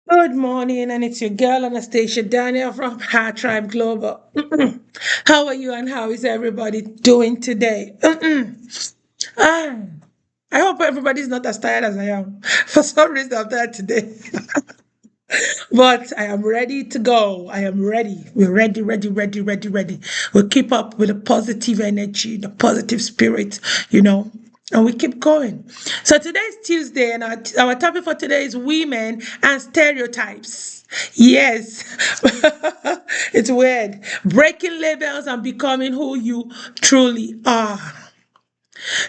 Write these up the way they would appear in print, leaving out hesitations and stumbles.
Good morning, and it's your girl Anastasia Daniel from HERTRIBE Global. How are you, and how is everybody doing today? Ah, I hope everybody's not as tired as I am. For some reason, I'm tired today, but I am ready to go. I am ready. We're ready, ready, ready, ready, ready. We'll keep up with the positive energy, the positive spirit, you know. And we keep going. So today's Tuesday, and our topic for today is women and stereotypes. Yes, it's weird. Breaking labels and becoming who you truly are.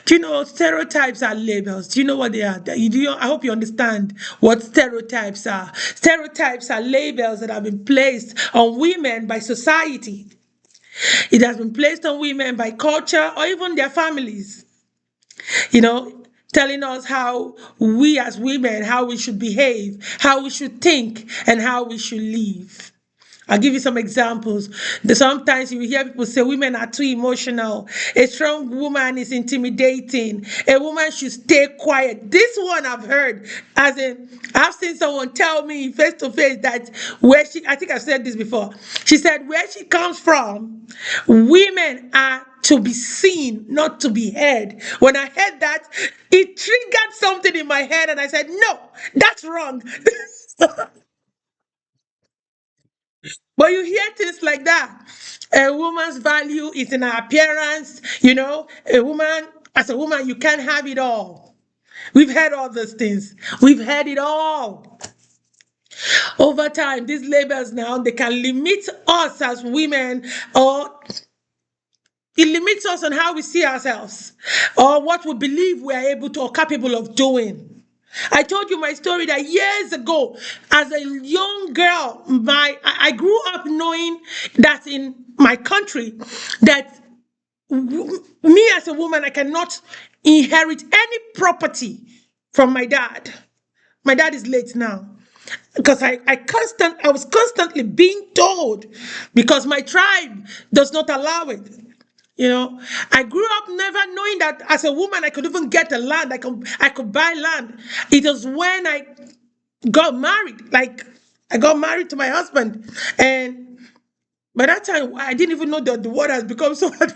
Do you know stereotypes are labels? Do you know what they are? I hope you understand what stereotypes are. Stereotypes are labels that have been placed on women by society. It has been placed on women by culture or even their families. You know, telling us how we as women, how we should behave, how we should think, and how we should live. I'll give you some examples. Sometimes you hear people say women are too emotional. A strong woman is intimidating. A woman should stay quiet. This one I've heard, as in, I've seen someone tell me face to face that I think I've said this before. She said, where she comes from, women are to be seen, not to be heard. When I heard that, it triggered something in my head, and I said, no, that's wrong. But you hear things like that. A woman's value is in her appearance. As a woman, you can't have it all. We've heard all those things. We've heard it all. Over time, these labels now, they can limit us as women, or it limits us on how we see ourselves or what we believe we are able to or capable of doing. I told you my story that years ago, as a young girl, I grew up knowing that in my country, that me as a woman, I cannot inherit any property from my dad. My dad is late now because I was constantly being told, because my tribe does not allow it. I grew up never knowing that as a woman I could even get a land. I could buy land. It was when I got married. Like, I got married to my husband, and by that time I didn't even know that the world has become so hard.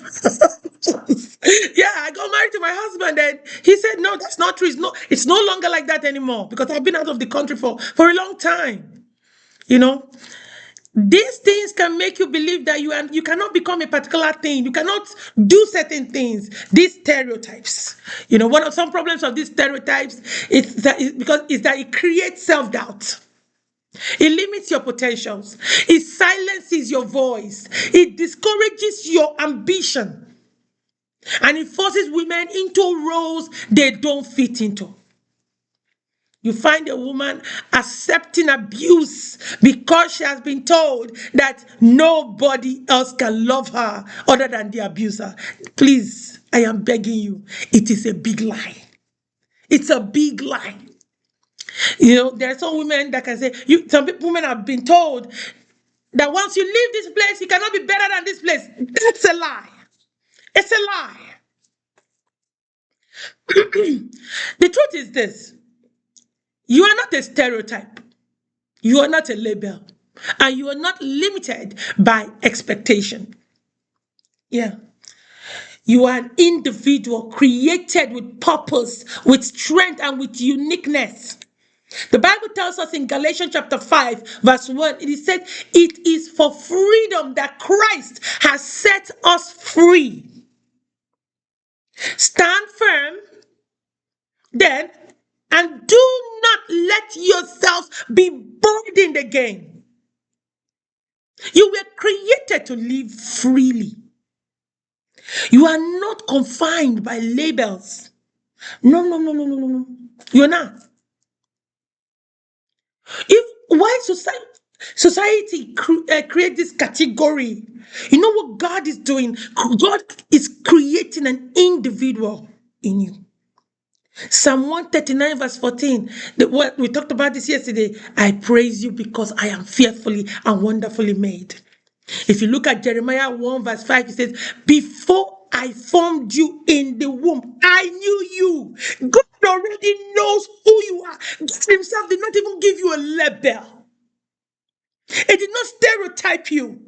Yeah, I got married to my husband, and he said, "No, that's not true. It's no longer like that anymore because I've been out of the country for a long time." You know, these things can make you believe that you cannot become a particular thing. You cannot do certain things. These stereotypes. One of some problems of these stereotypes is that it creates self-doubt. It limits your potentials. It silences your voice. It discourages your ambition. And it forces women into roles they don't fit into. You find a woman accepting abuse because she has been told that nobody else can love her other than the abuser. Please, I am begging you. It is a big lie. It's a big lie. There are some women that can say, women have been told that once you leave this place, you cannot be better than this place. That's a lie. It's a lie. The truth is this: you are not a stereotype. You are not a label. And you are not limited by expectation. Yeah. You are an individual created with purpose, with strength, and with uniqueness. The Bible tells us in Galatians chapter 5, verse 1, it is said, it is for freedom that Christ has set us free. Stand firm, then, and do not let yourselves be burdened again. You were created to live freely. You are not confined by labels. No, no, no, no, no, no, no. You're not. If why society create this category? You know what God is doing? God is creating an individual in you. Psalm 139 verse 14. What we talked about this yesterday. I praise you because I am fearfully and wonderfully made. If you look at Jeremiah 1 verse 5, it says, before I formed you in the womb. I knew you. God already knows who you are. God Himself did not even give you a label. He did not stereotype you.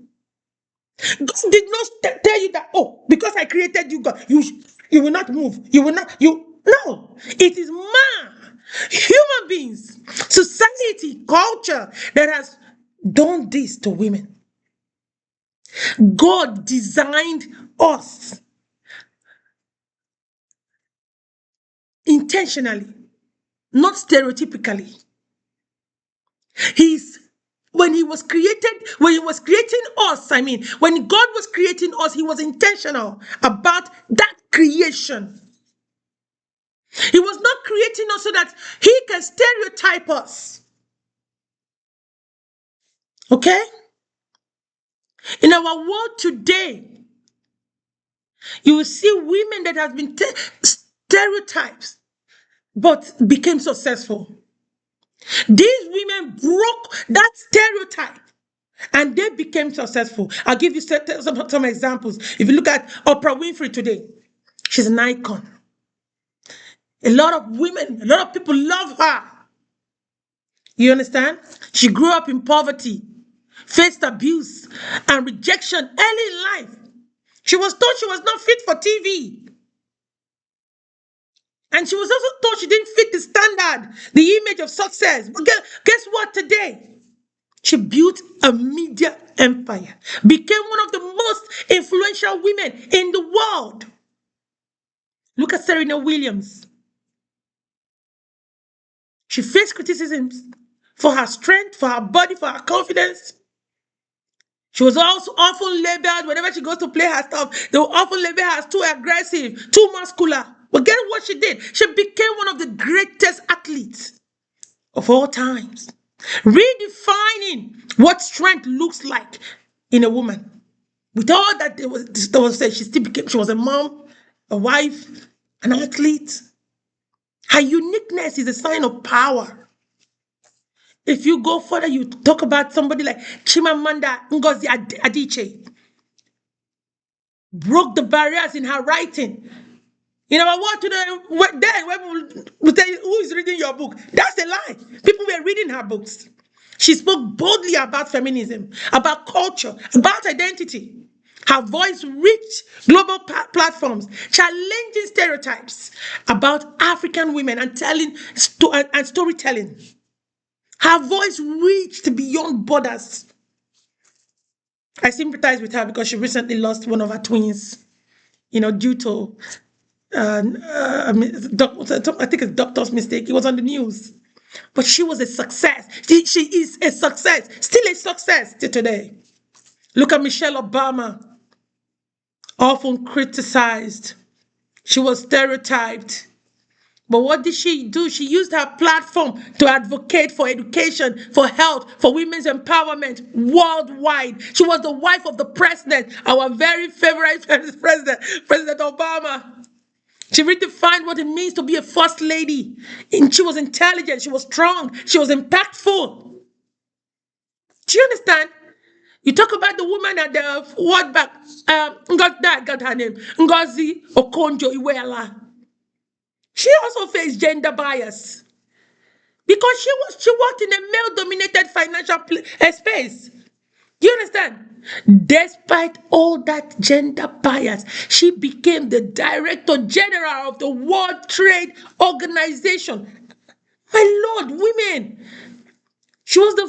God did not tell you that, oh, because I created you, God, you will not move. You will not, you, no. It is man, human beings, society, culture that has done this to women. God designed us intentionally, not stereotypically. He's when he was created, when he was creating us, I mean, when God was creating us, he was intentional about that creation. He was not creating us so that he can stereotype us. Okay? In our world today, you will see women that have been stereotypes but became successful. These women broke that stereotype and they became successful. I'll give you some examples. If you look at Oprah Winfrey today, she's an icon. A lot of women, a lot of people love her. You understand? She grew up in poverty, faced abuse and rejection early in life. She was told she was not fit for TV. And she was also told she didn't fit the standard, the image of success. But guess what today? She built a media empire, became one of the most influential women in the world. Look at Serena Williams. She faced criticisms for her strength, for her body, for her confidence. She was also often labeled, whenever she goes to play her stuff, they will often label her as too aggressive, too muscular. But guess what she did? She became one of the greatest athletes of all times, redefining what strength looks like in a woman. With all that there was said, she still became, she was a mom, a wife, an athlete. Her uniqueness is a sign of power. If you go further, you talk about somebody like Chimamanda Ngozi Adichie, broke the barriers in her writing. In our world today, then when we tell you who is reading your book, that's a lie. People were reading her books. She spoke boldly about feminism, about culture, about identity. Her voice reached global platforms, challenging stereotypes about African women and and storytelling. Her voice reached beyond borders. I sympathize with her because she recently lost one of her twins, due to I think it's doctor's mistake. It was on the news. But she was a success. She is a success, still a success to today. Look at Michelle Obama, often criticized. She was stereotyped. But what did she do? She used her platform to advocate for education, for health, for women's empowerment worldwide. She was the wife of the president, our very favorite president, President Obama. She redefined what it means to be a first lady. And she was intelligent, she was strong, she was impactful. Do you understand? You talk about the woman at the World Bank, got her name, Ngozi Okonjo-Iweala. She also faced gender bias because she worked in a male-dominated financial space. Do you understand? Despite all that gender bias, she became the director general of the World Trade Organization. My Lord, women. She was the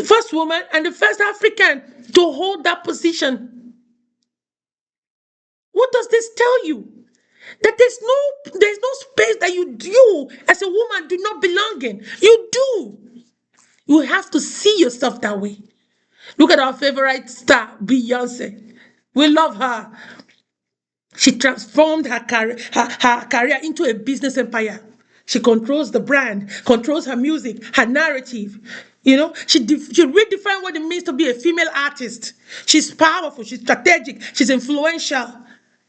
first woman and the first African to hold that position. What does this tell you? That there's no space that you as a woman do not belong in. You do. You have to see yourself that way. Look at our favorite star, Beyonce. We love her. She transformed her career into a business empire. She controls the brand, controls her music, her narrative. She redefined what it means to be a female artist. She's powerful, she's strategic, she's influential.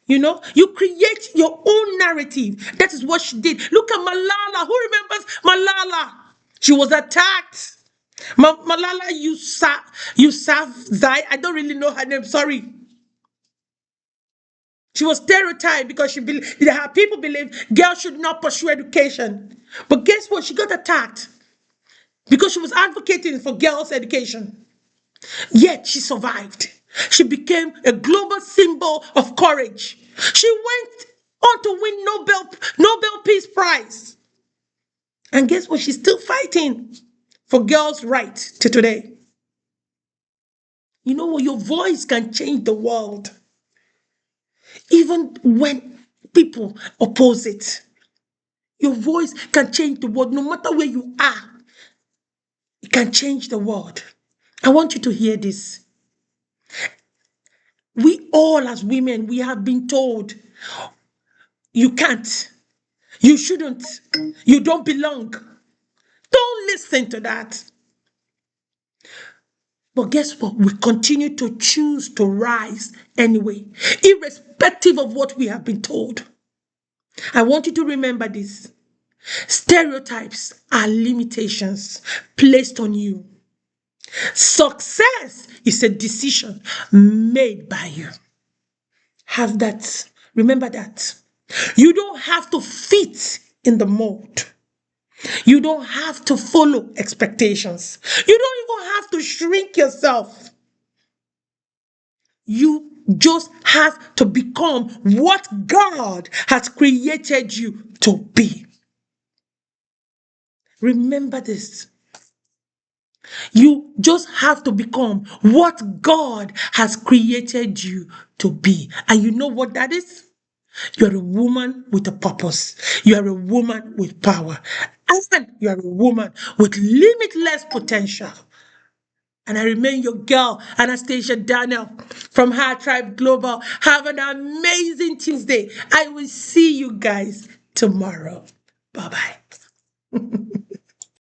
You create your own narrative. That is what she did. Look at Malala. Who remembers Malala? She was attacked. Malala Yousafzai. I don't really know her name. Sorry. She was stereotyped because her people believed girls should not pursue education. But guess what? She got attacked because she was advocating for girls' education. Yet she survived. She became a global symbol of courage. She went on to win Nobel Peace Prize. And guess what? She's still fighting for girls' rights to today. You know what? Your voice can change the world. Even when people oppose it. Your voice can change the world. No matter where you are, it can change the world. I want you to hear this. We all, as women, we have been told, you can't, you shouldn't, you don't belong. Don't listen to that. But guess what? We continue to choose to rise anyway, irrespective of what we have been told. I want you to remember this. Stereotypes are limitations placed on you. Success is a decision made by you. Have that. Remember that. You don't have to fit in the mold. You don't have to follow expectations. You don't even have to shrink yourself. You just have to become what God has created you to be. Remember this. You just have to become what God has created you to be. And you know what that is? You're a woman with a purpose. You're a woman with power. And you're a woman with limitless potential. And I remain your girl, Anastasia Daniel from HERTRIBE Global. Have an amazing Tuesday. I will see you guys tomorrow. Bye-bye.